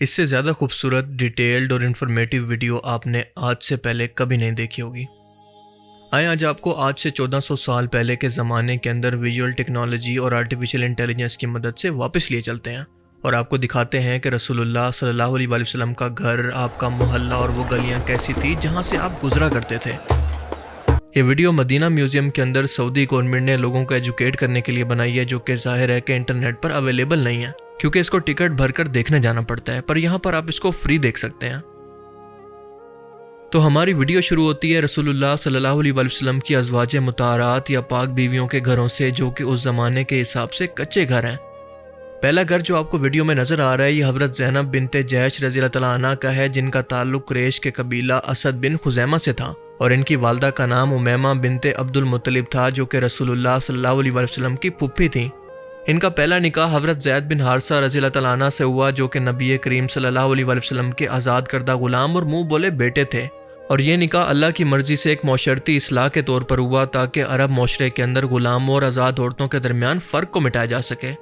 اس سے زیادہ خوبصورت، ڈیٹیلڈ اور انفارمیٹیو ویڈیو آپ نے آج سے پہلے کبھی نہیں دیکھی ہوگی۔ آئیں آج آپ کو آج سے 1400 سال پہلے کے زمانے کے اندر ویژول ٹیکنالوجی اور آرٹیفیشل انٹیلیجنس کی مدد سے واپس لیے چلتے ہیں اور آپ کو دکھاتے ہیں کہ رسول اللہ صلی اللہ علیہ وآلہ وسلم کا گھر، آپ کا محلہ اور وہ گلیاں کیسی تھی جہاں سے آپ گزرا کرتے تھے۔ یہ ویڈیو مدینہ میوزیم کے اندر سعودی گورنمنٹ نے لوگوں کو ایجوکیٹ کرنے کے لیے بنائی ہے، جو کہ ظاہر ہے کہ انٹرنیٹ پر اویلیبل نہیں ہے کیونکہ اس کو ٹکٹ بھر کر دیکھنے جانا پڑتا ہے، پر یہاں پر آپ اس کو فری دیکھ سکتے ہیں۔ تو ہماری ویڈیو شروع ہوتی ہے رسول اللہ صلی اللہ علیہ وآلہ وسلم کی ازواج مطہرات یا پاک بیویوں کے گھروں سے، جو کہ اس زمانے کے حساب سے کچے گھر ہیں۔ پہلا گھر جو آپ کو ویڈیو میں نظر آ رہا ہے یہ حضرت زینب بنت جحش رضی اللہ تعالیٰ عنہ کا ہے، جن کا تعلق قریش کے قبیلہ اسد بن خزیمہ سے تھا، اور ان کی والدہ کا نام امیمہ بنت عبد المطلب تھا، جو کہ رسول اللہ صلی اللہ علیہ وآلہ وسلم کی پھپھی تھیں۔ ان کا پہلا نکاح حضرت زید بن حارثہ رضی اللہ تعالیٰ عنہ سے ہوا، جو کہ نبی کریم صلی اللہ علیہ وآلہ وسلم کے آزاد کردہ غلام اور منہ بولے بیٹے تھے، اور یہ نکاح اللہ کی مرضی سے ایک معاشرتی اصلاح کے طور پر ہوا تاکہ عرب معاشرے کے اندر غلاموں اور آزاد عورتوں کے درمیان فرق کو مٹایا جا سکے۔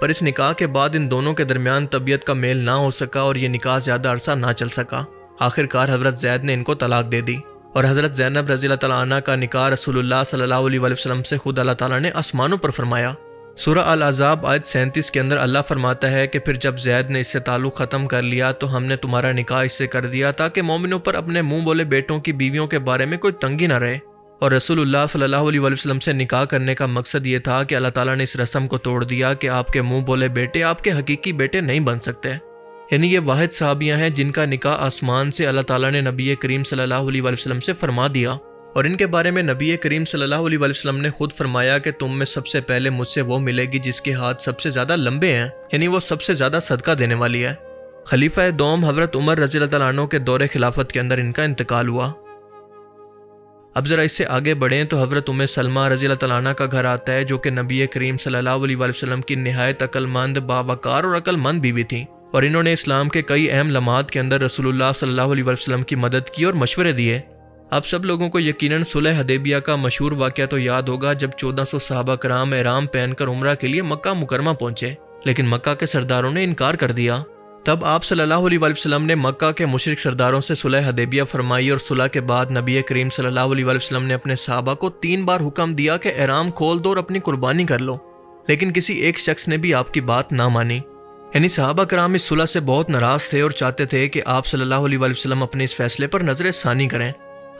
پر اس نکاح کے بعد ان دونوں کے درمیان طبیعت کا میل نہ ہو سکا اور یہ نکاح زیادہ عرصہ نہ چل سکا۔ آخر کار حضرت زید نے ان کو طلاق دے دی، اور حضرت زینب رضی اللہ تعالیٰ عنہ کا نکاح رسول اللہ صلی اللہ علیہ وآلہ وسلم سے خود اللہ تعالیٰ نے آسمانوں پر فرمایا۔ سورہ الاحزاب آیت 37 کے اندر اللہ فرماتا ہے کہ پھر جب زید نے اس سے تعلق ختم کر لیا تو ہم نے تمہارا نکاح اس سے کر دیا تاکہ مومنوں پر اپنے منہ بولے بیٹوں کی بیویوں کے بارے میں کوئی تنگی نہ رہے۔ اور رسول اللہ صلی اللہ علیہ وآلہ وسلم سے نکاح کرنے کا مقصد یہ تھا کہ اللہ تعالیٰ نے اس رسم کو توڑ دیا کہ آپ کے منہ بولے بیٹے آپ کے حقیقی بیٹے نہیں بن سکتے، یعنی یہ واحد صحابیاں ہیں جن کا نکاح آسمان سے اللہ تعالیٰ نے نبی کریم صلی اللہ علیہ وآلہ وسلم سے فرما دیا، اور ان کے بارے میں نبی کریم صلی اللہ علیہ وآلہ وسلم نے خود فرمایا کہ تم میں سب سے پہلے مجھ سے وہ ملے گی جس کے ہاتھ سب سے زیادہ لمبے ہیں، یعنی وہ سب سے زیادہ صدقہ دینے والی ہے۔ خلیفہ دوم حضرت عمر رضی اللہ تعالیٰ عنہ کے دور خلافت کے اندر ان کا انتقال ہوا۔ اب ذرا اس سے آگے بڑھیں تو حضرت سلمہ رضی اللہ تعالیٰ عنہ کا گھر آتا ہے، جو کہ نبی کریم صلی اللہ علیہ وآلہ وسلم کی نہایت عقل مند، باوقار اور عقل مند بیوی تھی، اور انہوں نے اسلام کے کئی اہم لمحات کے اندر رسول اللہ صلی اللہ علیہ وآلہ وسلم کی مدد کی اور مشورے دیے۔ آپ سب لوگوں کو یقیناً صلح حدیبیہ کا مشہور واقعہ تو یاد ہوگا، جب 1400 صحابہ کرام احرام پہن کر عمرہ کے لیے مکہ مکرمہ پہنچے، لیکن مکہ کے سرداروں نے انکار کر دیا۔ تب آپ صلی اللہ علیہ وآلہ وسلم نے مکہ کے مشرک سرداروں سے صلح حدیبیہ فرمائی، اور صلح کے بعد نبی کریم صلی اللہ علیہ وآلہ وسلم نے اپنے صحابہ کو 3 بار حکم دیا کہ احرام کھول دو اور اپنی قربانی کر لو، لیکن کسی ایک شخص نے بھی آپ کی بات نہ مانی۔ یعنی صحابہ کرام اس صلح سے بہت ناراض تھے اور چاہتے تھے کہ آپ صلی اللہ علیہ وآلہ وسلم اپنے اس فیصلے پر نظر ثانی کریں۔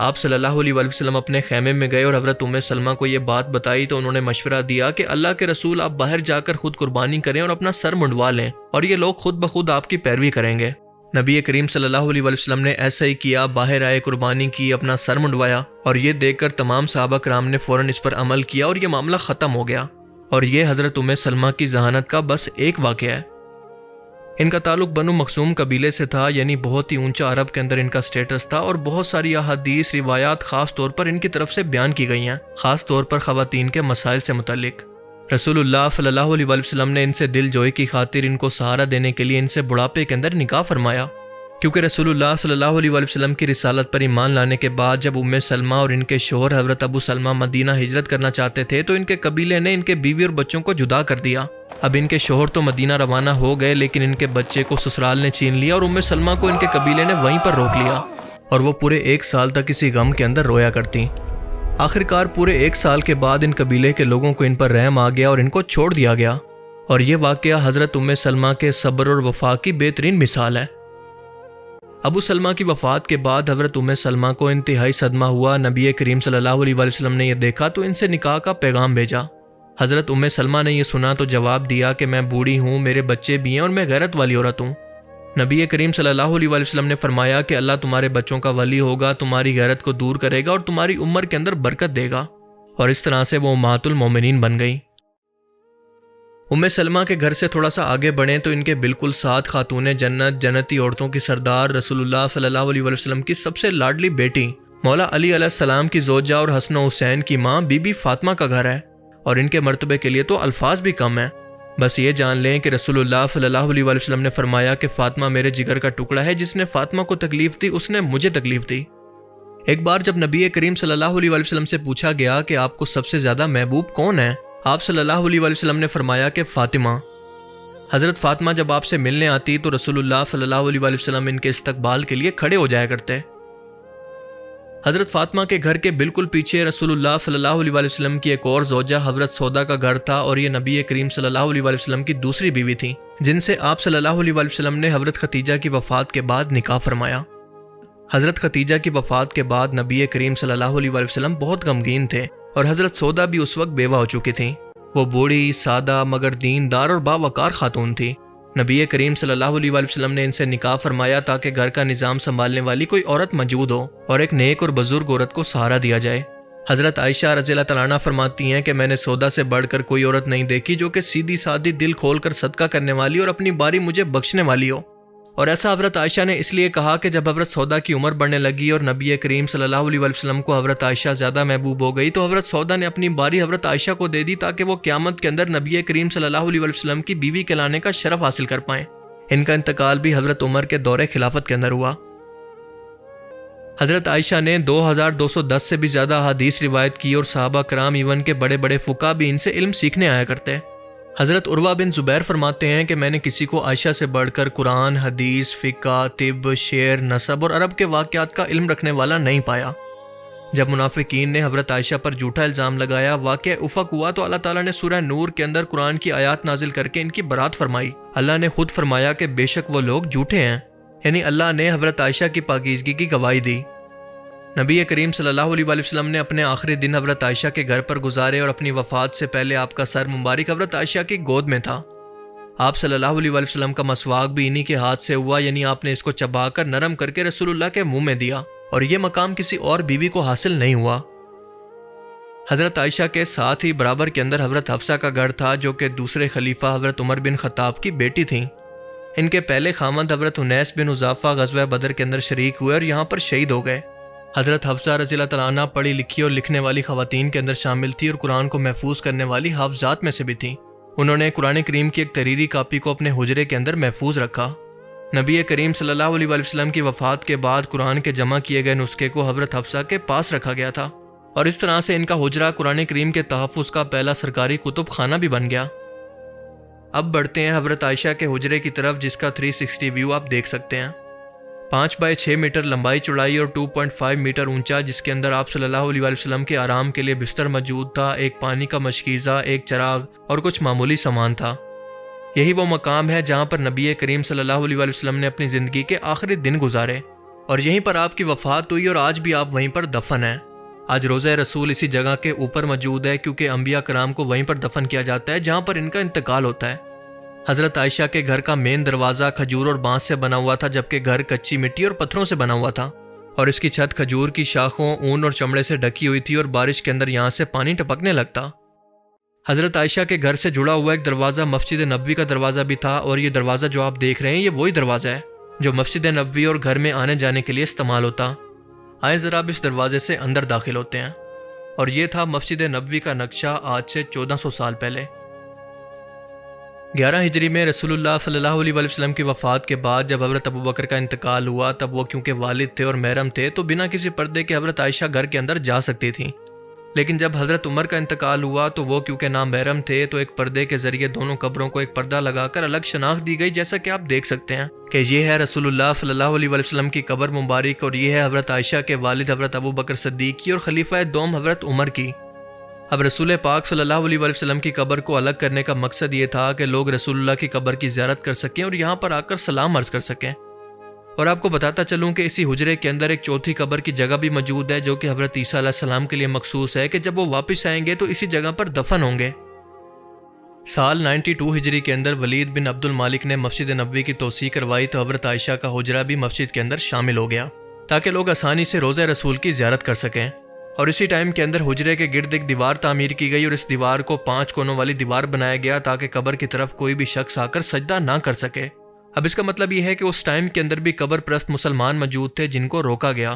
آپ صلی اللہ علیہ وآلہ وسلم اپنے خیمے میں گئے اور حضرت سلمہ کو یہ بات بتائی تو انہوں نے مشورہ دیا کہ اللہ کے رسول آپ باہر جا کر خود قربانی کریں اور اپنا سر منڈوا لیں، اور یہ لوگ خود بخود آپ کی پیروی کریں گے۔ نبی کریم صلی اللہ علیہ وآلہ وسلم نے ایسا ہی کیا، باہر آئے، قربانی کی، اپنا سر منڈوایا، اور یہ دیکھ کر تمام صحابہ کرام نے فوراً اس پر عمل کیا اور یہ معاملہ ختم ہو گیا۔ اور یہ حضرت سلمہ کی ذہانت کا بس ایک واقعہ ہے۔ ان کا تعلق بنو مخزوم قبیلے سے تھا، یعنی بہت ہی اونچا عرب کے اندر ان کا سٹیٹس تھا، اور بہت ساری احادیث روایات خاص طور پر ان کی طرف سے بیان کی گئی ہیں، خاص طور پر خواتین کے مسائل سے متعلق۔ رسول اللہ صلی اللہ علیہ وآلہ وسلم نے ان سے دل جوئی کی خاطر ان کو سہارا دینے کے لیے ان سے بڑھاپے کے اندر نکاح فرمایا، کیونکہ رسول اللہ صلی اللہ علیہ وآلہ وسلم کی رسالت پر ایمان لانے کے بعد جب سلمہ اور ان کے شوہر حضرت ابو سلمہ مدینہ ہجرت کرنا چاہتے تھے تو ان کے قبیلے نے ان کے بیوی اور بچوں کو جدا کر دیا۔ اب ان کے شوہر تو مدینہ روانہ ہو گئے، لیکن ان کے بچے کو سسرال نے چھین لیا، اور سلمہ کو ان کے قبیلے نے وہیں پر روک لیا، اور وہ پورے 1 سال تک اسی غم کے اندر رویا کرتی۔ آخر کار پورے 1 سال کے بعد ان قبیلے کے لوگوں کو ان پر رحم آ گیا اور ان کو چھوڑ دیا گیا، اور یہ واقعہ حضرت سلمہ کے صبر اور وفا کی بہترین مثال ہے۔ ابو سلمہ کی وفات کے بعد حضرت سلمہ کو انتہائی صدمہ ہوا۔ نبی کریم صلی اللہ علیہ وآلہ وسلم نے یہ دیکھا تو ان سے نکاح کا پیغام بھیجا۔ حضرت سلمہ نے یہ سنا تو جواب دیا کہ میں بوڑھی ہوں، میرے بچے بھی ہیں، اور میں غیرت والی عورت ہوں۔ نبی کریم صلی اللہ علیہ وآلہ وسلم نے فرمایا کہ اللہ تمہارے بچوں کا ولی ہوگا، تمہاری غیرت کو دور کرے گا اور تمہاری عمر کے اندر برکت دے گا، اور اس طرح سے وہ امہات المومنین بن گئی۔ سلمہ کے گھر سے تھوڑا سا آگے بڑھیں تو ان کے بالکل ساتھ خاتون جنت، جنتی عورتوں کی سردار، رسول اللہ صلی اللہ علیہ وآلہ وسلم کی سب سے لاڈلی بیٹی مولا علی علیہ السلام کی زوجہ اور حسن و حسین کی ماں بی بی فاطمہ کا گھر ہے، اور ان کے مرتبے کے لیے تو الفاظ بھی کم ہیں۔ بس یہ جان لیں کہ رسول اللہ صلی اللہ علیہ وآلہ وسلم نے فرمایا کہ فاطمہ میرے جگر کا ٹکڑا ہے، جس نے فاطمہ کو تکلیف دی اس نے مجھے تکلیف دی۔ ایک بار جب نبی کریم صلی اللہ علیہ وآلہ وسلم سے پوچھا گیا کہ آپ کو سب سے زیادہ محبوب کون ہے، آپ صلی اللہ علیہ وآلہ وسلم نے فرمایا کہ فاطمہ۔ حضرت فاطمہ جب آپ سے ملنے آتی تو رسول اللہ صلی اللہ علیہ وآلہ وسلم ان کے استقبال کے لیے کھڑے ہو جایا کرتے۔ حضرت فاطمہ کے گھر کے بالکل پیچھے رسول اللہ صلی اللہ علیہ وآلہ وسلم کی ایک اور زوجہ حضرت سودا کا گھر تھا، اور یہ نبی کریم صلی اللہ علیہ وآلہ وسلم کی دوسری بیوی تھی، جن سے آپ صلی اللہ علیہ وآلہ وسلم نے حضرت ختیجہ کی وفات کے بعد نکاح فرمایا۔ حضرت ختیجہ کی وفات کے بعد نبی کریم صلی اللہ علیہ وآلہ وسلم بہت غمگین تھے، اور حضرت سودا بھی اس وقت بیوہ ہو چکی تھیں۔ وہ بوڑھی، سادہ مگر دیندار اور باوقار خاتون تھی۔ نبی کریم صلی اللہ علیہ وآلہ وسلم نے ان سے نکاح فرمایا تاکہ گھر کا نظام سنبھالنے والی کوئی عورت موجود ہو اور ایک نیک اور بزرگ عورت کو سہارا دیا جائے۔ حضرت عائشہ رضی اللہ تعالیٰ عنہا فرماتی ہیں کہ میں نے سودا سے بڑھ کر کوئی عورت نہیں دیکھی جو کہ سیدھی سادی، دل کھول کر صدقہ کرنے والی اور اپنی باری مجھے بخشنے والی ہو۔ اور ایسا حضرت عائشہ نے اس لیے کہا کہ جب حضرت سودا کی عمر بڑھنے لگی اور نبی کریم صلی اللہ علیہ وآلہ وسلم کو حضرت عائشہ زیادہ محبوب ہو گئی تو حضرت سودا نے اپنی باری حضرت عائشہ کو دے دی تاکہ وہ قیامت کے اندر نبی کریم صلی اللہ علیہ وآلہ وسلم کی بیوی کہلانے کا شرف حاصل کر پائیں۔ ان کا انتقال بھی حضرت عمر کے دور خلافت کے اندر ہوا۔ حضرت عائشہ نے 2210 سے بھی زیادہ احادیث روایت کی، اور صحابہ کرام ایون کے بڑے بڑے فقہا بھی ان سے علم سیکھنے آیا کرتے۔ حضرت عروہ بن زبیر فرماتے ہیں کہ میں نے کسی کو عائشہ سے بڑھ کر قرآن، حدیث، فقہ، طب، شعر، نسب اور عرب کے واقعات کا علم رکھنے والا نہیں پایا۔ جب منافقین نے حضرت عائشہ پر جھوٹا الزام لگایا، واقعہ افق ہوا تو اللہ تعالیٰ نے سورہ نور کے اندر قرآن کی آیات نازل کر کے ان کی برات فرمائی۔ اللہ نے خود فرمایا کہ بے شک وہ لوگ جھوٹے ہیں، یعنی اللہ نے حضرت عائشہ کی پاکیزگی کی گواہی دی۔ نبی کریم صلی اللہ علیہ وآلہ وسلم نے اپنے آخری دن حضرت عائشہ کے گھر پر گزارے، اور اپنی وفات سے پہلے آپ کا سر مبارک حضرت عائشہ کی گود میں تھا۔ آپ صلی اللہ علیہ وآلہ وسلم کا مسواک بھی انہی کے ہاتھ سے ہوا، یعنی آپ نے اس کو چبا کر نرم کر کے رسول اللہ کے منہ میں دیا، اور یہ مقام کسی اور بیوی کو حاصل نہیں ہوا۔ حضرت عائشہ کے ساتھ ہی برابر کے اندر حضرت حفصہ کا گھر تھا، جو کہ دوسرے خلیفہ حضرت عمر بن خطاب کی بیٹی تھیں۔ ان کے پہلے خامند حضرت انیس بن حذافہ غزوہ بدر کے اندر شریک ہوئے اور یہاں پر شہید ہو گئے۔ حضرت حفصہ رضی اللہ تعالیٰ عنہ پڑھی لکھی اور لکھنے والی خواتین کے اندر شامل تھی، اور قرآن کو محفوظ کرنے والی حافظات میں سے بھی تھیں۔ انہوں نے قرآن کریم کی ایک تحریری کاپی کو اپنے حجرے کے اندر محفوظ رکھا۔ نبی کریم صلی اللہ علیہ وآلہ وسلم کی وفات کے بعد قرآن کے جمع کیے گئے نسخے کو حضرت حفصہ کے پاس رکھا گیا تھا، اور اس طرح سے ان کا حجرہ قرآن کریم کے تحفظ کا پہلا سرکاری کتب خانہ بھی بن گیا۔ اب بڑھتے ہیں حضرت عائشہ کے حجرے کی طرف، جس کا 360 ویو آپ دیکھ سکتے ہیں۔ 5 بائی 6 میٹر لمبائی چوڑائی اور 2.5 میٹر اونچا، جس کے اندر آپ صلی اللہ علیہ وآلہ وسلم کے آرام کے لیے بستر موجود تھا، ایک پانی کا مشکیزہ، ایک چراغ اور کچھ معمولی سامان تھا۔ یہی وہ مقام ہے جہاں پر نبی کریم صلی اللہ علیہ وآلہ وسلم نے اپنی زندگی کے آخری دن گزارے، اور یہیں پر آپ کی وفات ہوئی، اور آج بھی آپ وہیں پر دفن ہیں۔ آج روضہ رسول اسی جگہ کے اوپر موجود ہے، کیونکہ انبیاء کرام کو وہیں پر دفن کیا جاتا ہے جہاں پر ان کا انتقال ہوتا ہے۔ حضرت عائشہ کے گھر کا مین دروازہ کھجور اور بانس سے بنا ہوا تھا، جبکہ گھر کچی مٹی اور پتھروں سے بنا ہوا تھا، اور اس کی چھت کھجور کی شاخوں، اون اور چمڑے سے ڈھکی ہوئی تھی، اور بارش کے اندر یہاں سے پانی ٹپکنے لگتا۔ حضرت عائشہ کے گھر سے جڑا ہوا ایک دروازہ مسجد نبوی کا دروازہ بھی تھا، اور یہ دروازہ جو آپ دیکھ رہے ہیں یہ وہی دروازہ ہے جو مسجد نبوی اور گھر میں آنے جانے کے لیے استعمال ہوتا۔ آئے ذرا اب اس دروازے سے اندر داخل ہوتے ہیں، اور یہ تھا مسجد نبوی کا نقشہ آج سے 1400 سال پہلے۔ 11 ہجری میں رسول اللہ صلی اللہ علیہ وآلہ وسلم کی وفات کے بعد جب حضرت ابوبکر کا انتقال ہوا، تب وہ کیونکہ والد تھے اور محرم تھے تو بنا کسی پردے کے حضرت عائشہ گھر کے اندر جا سکتی تھیں، لیکن جب حضرت عمر کا انتقال ہوا تو وہ کیونکہ نامحرم تھے تو ایک پردے کے ذریعے دونوں قبروں کو ایک پردہ لگا کر الگ شناخت دی گئی، جیسا کہ آپ دیکھ سکتے ہیں کہ یہ ہے رسول اللہ صلی اللہ علیہ وآلہ وسلم کی قبر مبارک، اور یہ ہے حضرت عائشہ کے والد حضرت ابوبکر صدیق کی اور خلیفہ دوم حضرت عمر کی۔ اب رسول پاک صلی اللہ علیہ وآلہ وسلم کی قبر کو الگ کرنے کا مقصد یہ تھا کہ لوگ رسول اللہ کی قبر کی زیارت کر سکیں اور یہاں پر آ کر سلام عرض کر سکیں۔ اور آپ کو بتاتا چلوں کہ اسی حجرے کے اندر ایک چوتھی قبر کی جگہ بھی موجود ہے، جو کہ حضرت عیسیٰ علیہ السلام کے لیے مخصوص ہے کہ جب وہ واپس آئیں گے تو اسی جگہ پر دفن ہوں گے۔ سال 92 ہجری کے اندر ولید بن عبد المالک نے مسجد نبوی کی توسیع کروائی تو حضرت عائشہ کا حجرہ بھی مسجد کے اندر شامل ہو گیا تاکہ لوگ آسانی سے روضہ رسول کی زیارت کر سکیں۔ اور اسی ٹائم کے اندر حجرے کے گرد ایک دیوار تعمیر کی گئی اور اس دیوار کو 5 کونوں والی دیوار بنایا گیا تاکہ قبر کی طرف کوئی بھی شخص آ کر سجدہ نہ کر سکے۔ اب اس کا مطلب یہ ہے کہ اس ٹائم کے اندر بھی قبر پرست مسلمان موجود تھے جن کو روکا گیا۔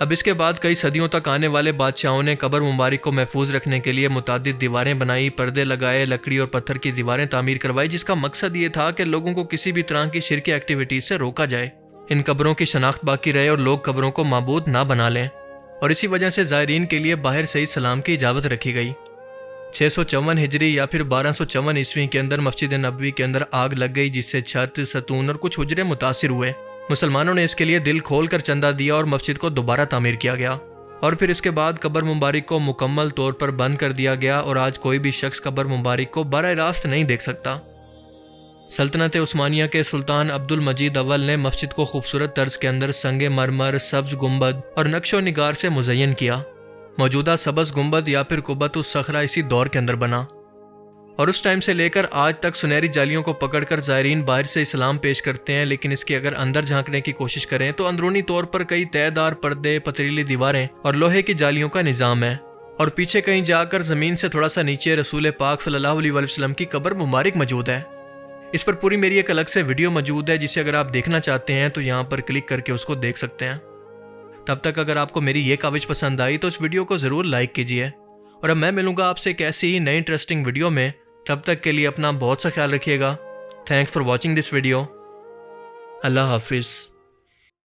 اب اس کے بعد کئی صدیوں تک آنے والے بادشاہوں نے قبر مبارک کو محفوظ رکھنے کے لیے متعدد دیواریں بنائی، پردے لگائے، لکڑی اور پتھر کی دیواریں تعمیر کروائی، جس کا مقصد یہ تھا کہ لوگوں کو کسی بھی طرح کی شرکی ایکٹیویٹیز سے روکا جائے، ان قبروں کی شناخت باقی رہے اور لوگ قبروں کو معبود نہ بنا لیں، اور اسی وجہ سے زائرین کے لیے باہر سے ہی سلام کی اجازت رکھی گئی۔ 654 ہجری یا پھر 1254 عیسوی کے اندر مسجد نبوی کے اندر آگ لگ گئی، جس سے چھت، ستون اور کچھ حجرے متاثر ہوئے۔ مسلمانوں نے اس کے لیے دل کھول کر چندہ دیا اور مسجد کو دوبارہ تعمیر کیا گیا، اور پھر اس کے بعد قبر مبارک کو مکمل طور پر بند کر دیا گیا، اور آج کوئی بھی شخص قبر مبارک کو براہ راست نہیں دیکھ سکتا۔ سلطنت عثمانیہ کے سلطان عبد المجید اول نے مسجد کو خوبصورت طرز کے اندر سنگ مرمر، سبز گنبد اور نقش و نگار سے مزین کیا۔ موجودہ سبز گنبد یا پھر قبۃ الصخرہ اسی دور کے اندر بنا، اور اس ٹائم سے لے کر آج تک سنہری جالیوں کو پکڑ کر زائرین باہر سے اسلام پیش کرتے ہیں، لیکن اس کے اگر اندر جھانکنے کی کوشش کریں تو اندرونی طور پر کئی تہہ دار پردے، پتریلی دیواریں اور لوہے کی جالیوں کا نظام ہے، اور پیچھے کہیں جا کر زمین سے تھوڑا سا نیچے رسول پاک صلی اللہ علیہ وسلم کی قبر مبارک موجود ہے۔ اس پر پوری میری ایک الگ سے ویڈیو موجود ہے، جسے اگر آپ دیکھنا چاہتے ہیں تو یہاں پر کلک کر کے اس کو دیکھ سکتے ہیں۔ تب تک اگر آپ کو میری یہ کاوش پسند آئی تو اس ویڈیو کو ضرور لائک کیجیے، اور اب میں ملوں گا آپ سے ایک ایسی ہی نئی انٹرسٹنگ ویڈیو میں۔ تب تک کے لیے اپنا بہت سا خیال رکھیے گا۔ Thanks for watching this video. اللہ حافظ۔